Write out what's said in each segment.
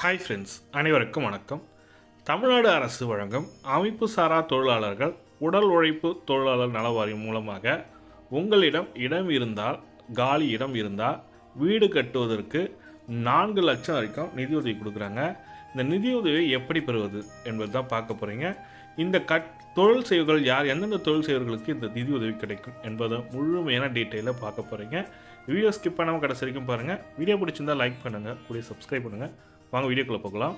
Hi friends, அனைவருக்கும் வணக்கம். தமிழ்நாடு அரசு வழங்கும் அமைப்பு சாரா தொழிலாளர்கள் உடல் உழைப்பு தொழிலாளர் நல வாரியம் மூலமாக உங்களிடம் இடம் இருந்தால், காலி இடம் இருந்தால் வீடு கட்டுவதற்கு 4 லட்சம் வரைக்கும் நிதியுதவி கொடுக்குறாங்க. இந்த நிதியுதவியை எப்படி பெறுவது என்பது தான் பார்க்க போகிறீங்க. இந்த தொழில் செய்வர்கள் யார், எந்தெந்த தொழில் செய்வர்களுக்கு இந்த நிதியுதவி கிடைக்கும் என்பதை முழுமையான டீட்டெயிலாக பார்க்க போகிறீங்க. வீடியோ ஸ்கிப் பண்ணாமல் கடைசி வரைக்கும் பாருங்கள். வீடியோ பிடிச்சிருந்தால் லைக் பண்ணுங்கள், கூட சப்ஸ்கிரைப் பண்ணுங்கள். வாங்க வீடியோக்குள்ளே போகலாம்.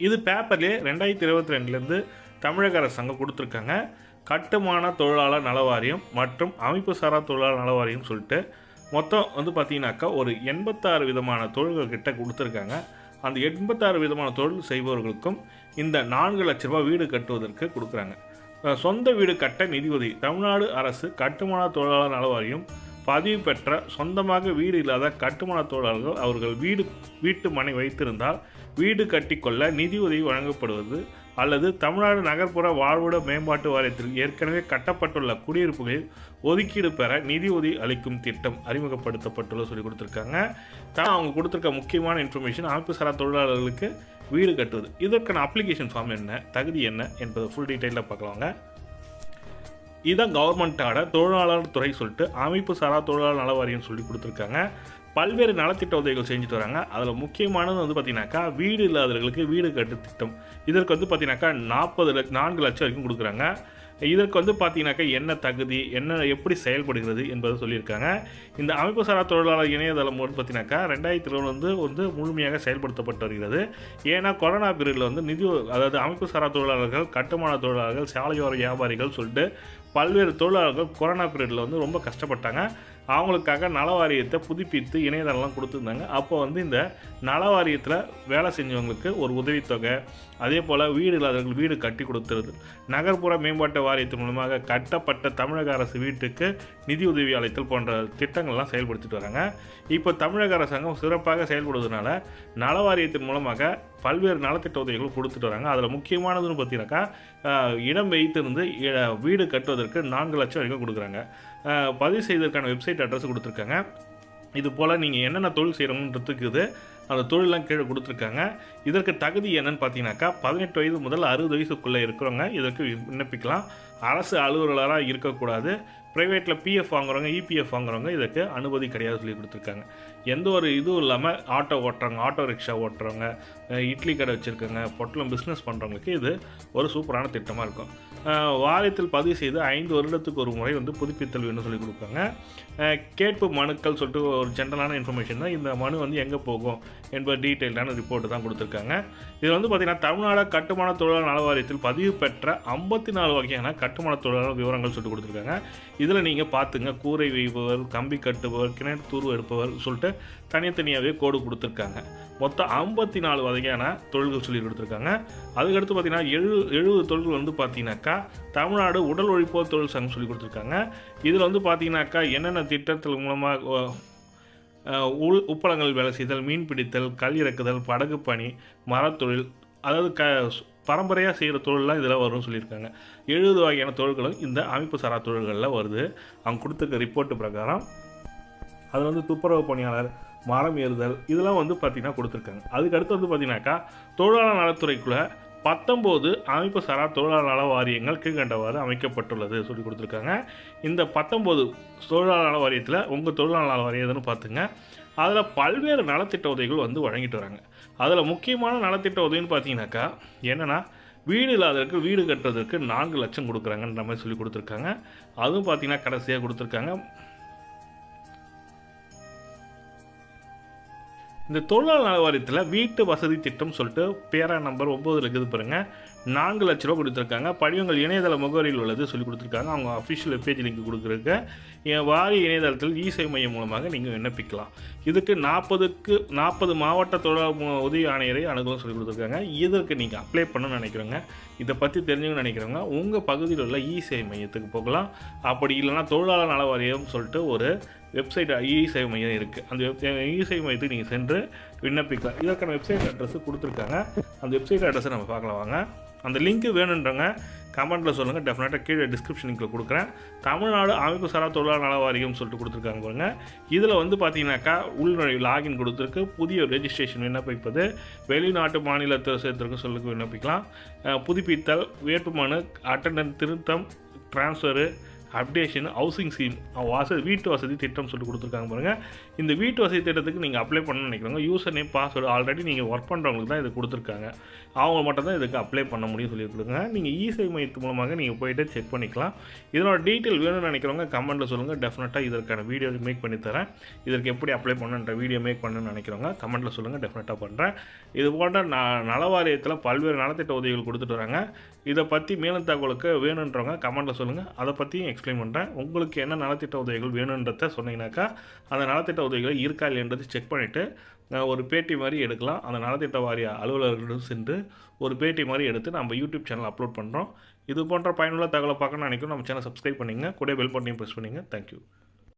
இது பேப்பர்லேயே 2022 தமிழக அரசாங்கம் கொடுத்துருக்காங்க. கட்டுமான தொழிலாளர் நல வாரியம் மற்றும் அமைப்பு சாரா தொழிலாளர் நல வாரியம் சொல்லிட்டு மொத்தம் பார்த்தீங்கன்னாக்கா ஒரு 86 விதமான தொழில்கள் கிட்ட கொடுத்துருக்காங்க. அந்த 86 விதமான தொழில் செய்பவர்களுக்கும் இந்த 4 லட்ச ரூபாய் வீடு கட்டுவதற்கு கொடுக்குறாங்க. சொந்த வீடு கட்ட நிதியுதவி தமிழ்நாடு அரசு கட்டுமான தொழிலாளர் நல வாரியம் பதிவு பெற்ற சொந்தமாக வீடு இல்லாத கட்டுமான தொழிலாளர்கள் அவர்கள் வீட்டு மனை வைத்திருந்தால் வீடு கட்டிக்கொள்ள நிதியுதவி வழங்கப்படுவது அல்லது தமிழ்நாடு நகர்ப்புற வாழ்விட மேம்பாட்டு வாரியத்தில் ஏற்கனவே கட்டப்பட்டுள்ள குடியிருப்புகளில் ஒதுக்கீடு பெற நிதியுதவி அளிக்கும் திட்டம் அறிமுகப்படுத்தப்பட்டுள்ள சொல்லி கொடுத்துருக்காங்க. அவங்க கொடுத்துருக்க முக்கியமான இன்ஃபர்மேஷன் அமைப்பு சாரா தொழிலாளர்களுக்கு வீடு கட்டுவது. இதற்கான அப்ளிகேஷன் ஃபார்ம் என்ன, தகுதி என்ன என்பதை ஃபுல் டீட்டெயிலாக பார்க்கலாங்க. இதான் கவர்மெண்ட்டோட தொழிலாளர் துறை சொல்லிட்டு அமைப்பு சாரா தொழிலாளர் நல வாரியம் சொல்லி கொடுத்துருக்காங்க. பல்வேறு நலத்திட்ட உதவிகள் செஞ்சுட்டு வராங்க. அதில் முக்கியமானது பார்த்தீங்கன்னாக்கா வீடு இல்லாதவர்களுக்கு வீடு கட்டு திட்டம். இதற்கு பார்த்தீங்கன்னாக்கா 4 லட்சம் வரைக்கும் கொடுக்குறாங்க. இதற்கு பார்த்தீங்கன்னாக்கா என்ன தகுதி, என்ன எப்படி செயல்படுகிறது என்பதை சொல்லியிருக்காங்க. இந்த அமைப்பு சாரா தொழிலாளர் இணையதளம் பார்த்தீங்கன்னாக்கா 2020 முழுமையாக செயல்படுத்தப்பட்டு வருகிறது. ஏன்னா கொரோனா பீரியடில் அதாவது அமைப்பு சாரா தொழிலாளர்கள், கட்டுமான தொழிலாளர்கள், சாலையோர வியாபாரிகள் சொல்லிட்டு பல்வேறு தொழிலாளர்கள் கொரோனா பீரியடில் ரொம்ப கஷ்டப்பட்டாங்க. அவங்களுக்காக நல வாரியத்தை புதுப்பித்து இணையதளம்லாம் கொடுத்துருந்தாங்க. அப்போ இந்த நல வாரியத்தில் வேலை செஞ்சவங்களுக்கு ஒரு உதவித்தொகை, அதே போல் வீடு இல்லாதவர்கள் வீடு கட்டி கொடுத்துருது. நகர்ப்புற மேம்பாட்டு வாரியத்தின் மூலமாக கட்டப்பட்ட தமிழக அரசு வீட்டுக்கு நிதி உதவி அளித்தல் போன்ற திட்டங்கள்லாம் செயல்படுத்திட்டு வராங்க. இப்போ தமிழக அரசாங்கம் சிறப்பாக செயல்படுவதனால நல வாரியத்தின் மூலமாக பல்வேறு நலத்திட்ட உதவிகள் கொடுத்துட்டு வராங்க. அதில் முக்கியமானதுன்னு பார்த்தீங்கன்னாக்கா இடம் வைத்திருந்து வீடு கட்டுவதற்கு 4 லட்சம் வரைக்கும் கொடுக்குறாங்க. பதிவு செய்வதற்கான வெப்சைட் அட்ரஸ் கொடுத்துருக்காங்க. இது போல் நீங்கள் என்னென்ன தொழில் செய்கிறோன்றதுக்கு அந்த தொழிலெலாம் கீழே கொடுத்துருக்காங்க. இதற்கு தகுதி என்னன்னு பார்த்தீங்கன்னாக்கா 18 வயது முதல் 60 வயசுக்குள்ளே இருக்கிறவங்க இதற்கு விண்ணப்பிக்கலாம். அரசு அலுவலராக இருக்கக்கூடாது. ப்ரைவேட்டில் பிஎஃப் வாங்குறவங்க, இபிஎஃப் வாங்குறவங்க இதற்கு அனுமதி கிடையாது சொல்லி கொடுத்துருக்காங்க. எந்த ஒரு இதுவும் இல்லாமல் ஆட்டோ ஓட்டுறவங்க, ஆட்டோ ரிக்ஷா ஓட்டுறவங்க, இட்லி கடை வச்சுருக்கவங்க, பொட்டலம் பிஸ்னஸ் பண்ணுறவங்களுக்கு இது ஒரு சூப்பரான திட்டமாக இருக்கும். வாரியத்தில் பதிவு செய்து 5 வருடத்துக்கு ஒரு முறை புதுப்பித்தல் வேணும்னு சொல்லி கொடுப்பாங்க. கேட்பு மனுக்கள் சொல்லிட்டு ஒரு ஜென்ரலான இன்ஃபர்மேஷன் தான். இந்த மனு எங்கே போகும் என்பது டீட்டெயிலான ரிப்போர்ட்டு தான் கொடுத்துருக்காங்க. இது பார்த்திங்கன்னா தமிழ்நாடு கட்டுமான தொழிலாளர் நல வாரியத்தில் பதிவு பெற்ற 54 வகையான கட்டுமான தொழிலாளர் விவரங்கள் சொல்லிட்டு கொடுத்துருக்காங்க. இதில் நீங்கள் பார்த்துங்க, கூரை வைப்பவர், கம்பி கட்டுபவர், கிணறு தூர்வு எடுப்பவர் சொல்லிட்டு தனித்தனியாகவே கோடு கொடுத்துருக்காங்க. மொத்தம் 54 வகையான தொழில்கள் சொல்லி கொடுத்துருக்காங்க. அதுக்கடுத்து பார்த்தீங்கன்னா 70 தொழில்கள் பார்த்தீங்கன்னாக்கா தமிழ்நாடு உடல் உழைப்போர் தொழில் சங்கம் சொல்லி கொடுத்துருக்காங்க. இதில் பார்த்தீங்கன்னாக்கா என்னென்ன திட்டத்தின் மூலமாக உப்பளங்கள் வேலை செய்தல், மீன் பிடித்தல், கல் இறக்குதல், படகு பணி, மரத்தொழில், அதாவது பரம்பரையாக செய்கிற தொழிலெலாம் இதில் வரும்னு சொல்லியிருக்காங்க. 70 வகையான தொழில்களும் இந்த அமைப்பு சாரா தொழில்களில் வருது. அவங்க கொடுத்துருக்க ரிப்போர்ட்டு பிரகாரம் அதில் துப்புரவு பணியாளர், மரம் ஏறுதல் இதெல்லாம் பார்த்திங்கன்னா கொடுத்துருக்காங்க. அதுக்கடுத்து பார்த்திங்கனாக்கா தொழிலாளர் நலத்துறைக்குள்ளே 19 அமைப்பு சாரா தொழிலாளர் நல வாரியங்கள் கீழ்கண்டவாறு அமைக்கப்பட்டுள்ளது சொல்லி கொடுத்துருக்காங்க. இந்த 19 தொழிலாளர் நல வாரியத்தில் உங்கள் தொழிலாளர் நல வாரியம் எதுன்னு பார்த்துங்க. அதில் பல்வேறு நலத்திட்ட உதவிகள் வழங்கிட்டு வராங்க. அதில் முக்கியமான நலத்திட்ட உதவின்னு பார்த்தீங்கன்னாக்கா என்னென்னா வீடு இல்லாதவருக்கு வீடு கட்டுறதுக்கு 4 லட்சம் கொடுக்குறாங்கன்ற மாதிரி சொல்லி கொடுத்துருக்காங்க. அதுவும் பார்த்தீங்கன்னா கடைசியாக கொடுத்துருக்காங்க. இந்த தொழிலாளர் நல வாரியத்தில் வீட்டு வசதி திட்டம் சொல்லிட்டு பேரா நம்பர் 9 இருக்குது பாருங்கள், 4 லட்ச ரூபா கொடுத்துருக்காங்க. படிவங்கள் இணையதள முகவரியில் உள்ளது சொல்லி கொடுத்துருக்காங்க. அவங்க அஃபிஷியல் வெப்பேஜ் லிங்க் கொடுக்குறதுக்கு வாரிய இணையதளத்தில் இசேவை மையம் மூலமாக நீங்கள் விண்ணப்பிக்கலாம். இதுக்கு 40 மாவட்ட தொழிலாளர் உதவி ஆணையரை அணுகலாம் சொல்லி கொடுத்துருக்காங்க. இதற்கு நீங்கள் அப்ளை பண்ணணும்னு நினைக்கிறவங்க, இதை பற்றி தெரிஞ்சுக்கணும்னு நினைக்கிறவங்க உங்கள் பகுதியில் உள்ள இசேவை மையத்துக்கு போகலாம். அப்படி இல்லைனா தொழிலாளர் நல வாரியம் சொல்லிட்டு ஒரு வெப்சைட் இசேவை மையம் இருக்குது. அந்த இசேவை மையத்துக்கு நீங்கள் சென்று விண்ணப்பிக்கலாம். இதற்கான வெப்சைட் அட்ரஸ் கொடுத்துருக்காங்க. அந்த வெப்சைட் அட்ரஸை நம்ம பார்க்கலாம் வாங்க. அந்த லிங்க்கு வேணுன்றவங்க கமெண்ட்டில் சொல்லுங்கள். டெஃபினட்டாக கீழே டிஸ்கிரிப்ஷன் லிங்கில் கொடுக்குறேன். தமிழ்நாடு அமைப்பு சாரா தொழிலாளர் நல வாரியம் சொல்லிட்டு கொடுத்துருக்காங்க பாருங்க. இதில் வந்து பார்த்தீங்கன்னாக்கா உள்நுழைவு லாகின் கொடுத்துருக்கு. புதிய ரெஜிஸ்ட்ரேஷன் விண்ணப்பிப்பது, வெளிநாட்டு மாநிலத்தில் சேர்த்துருக்கு சொல்லுக்கு விண்ணப்பிக்கலாம். புதுப்பித்தல், வேட்புமனு, அட்டண்டன்ஸ் திருத்தம், ட்ரான்ஸ்ஃபரு, அப்டேஷன், ஹவுசிங் ஸ்கீம், வீட்டு வசதி திட்டம் சொல்லி கொடுத்துருக்காங்க பாருங்கள். இந்த வீட்டு வசதி திட்டத்துக்கு நீங்கள் அப்ளை பண்ணணும்னு நினைக்கிறவங்க யூசர் நேம் பாஸ்வேர்டு ஆல்ரெடி நீங்கள் ஒர்க் பண்ணுறவங்களுக்கு தான் இது கொடுத்துருக்காங்க. அவங்க மட்டும் தான் இதுக்கு அப்ளை பண்ண முடியும் சொல்லி கொடுங்க. நீங்கள் இ-சேவை மையத்து மூலமாக நீங்கள் போய்ட்டு செக் பண்ணிக்கலாம். இதனோட டீட்டெயில் வேணும்னு நினைக்கிறவங்க கமெண்ட்டில் சொல்லுங்கள். டெஃபினட்டாக இதற்கான வீடியோ மேக் பண்ணி தரேன். இதற்கு எப்படி அப்ளை பண்ணுன்ற வீடியோ மேக் பண்ணணும்னு நினைக்கிறவங்க கமெண்ட்டில் சொல்லுங்கள். டெஃபினட்டாக பண்ணுறேன். இது போன்ற நலவாரியத்தில் பல்வேறு நலத்திட்ட உதவிகள் கொடுத்துட்டு வராங்க. இதை பற்றி மேலும் தகவலுக்கு வேணுன்றவங்க கமெண்ட்டில் சொல்லுங்கள். அதை பற்றியும் எக்ஸ்பிளைன் பண்ணுறேன். உங்களுக்கு என்ன நலத்திட்ட உதவிகள் வேணுன்றத சொன்னீங்கன்னாக்கா அந்த நலத்திட்ட உதவிகள் இருக்கா இல்லைன்றது செக் பண்ணிவிட்டு ஒரு பேட்டி மாதிரி எடுக்கலாம். அந்த நலத்திட்ட வாரிய அலுவலர்களிடம் சென்று ஒரு பேட்டி மாதிரி எடுத்து நம்ம யூடியூப் சேனல் அப்லோட் பண்ணுறோம். இது போன்ற பயனுள்ள தகவலை பார்க்கணும்னு நினைக்கிறோம். நம்ம சேனல் சப்ஸ்கிரைப் பண்ணிங்க, கூட பெல் பட்டனையும் ப்ரெஸ் பண்ணிங்க. தேங்க்யூ.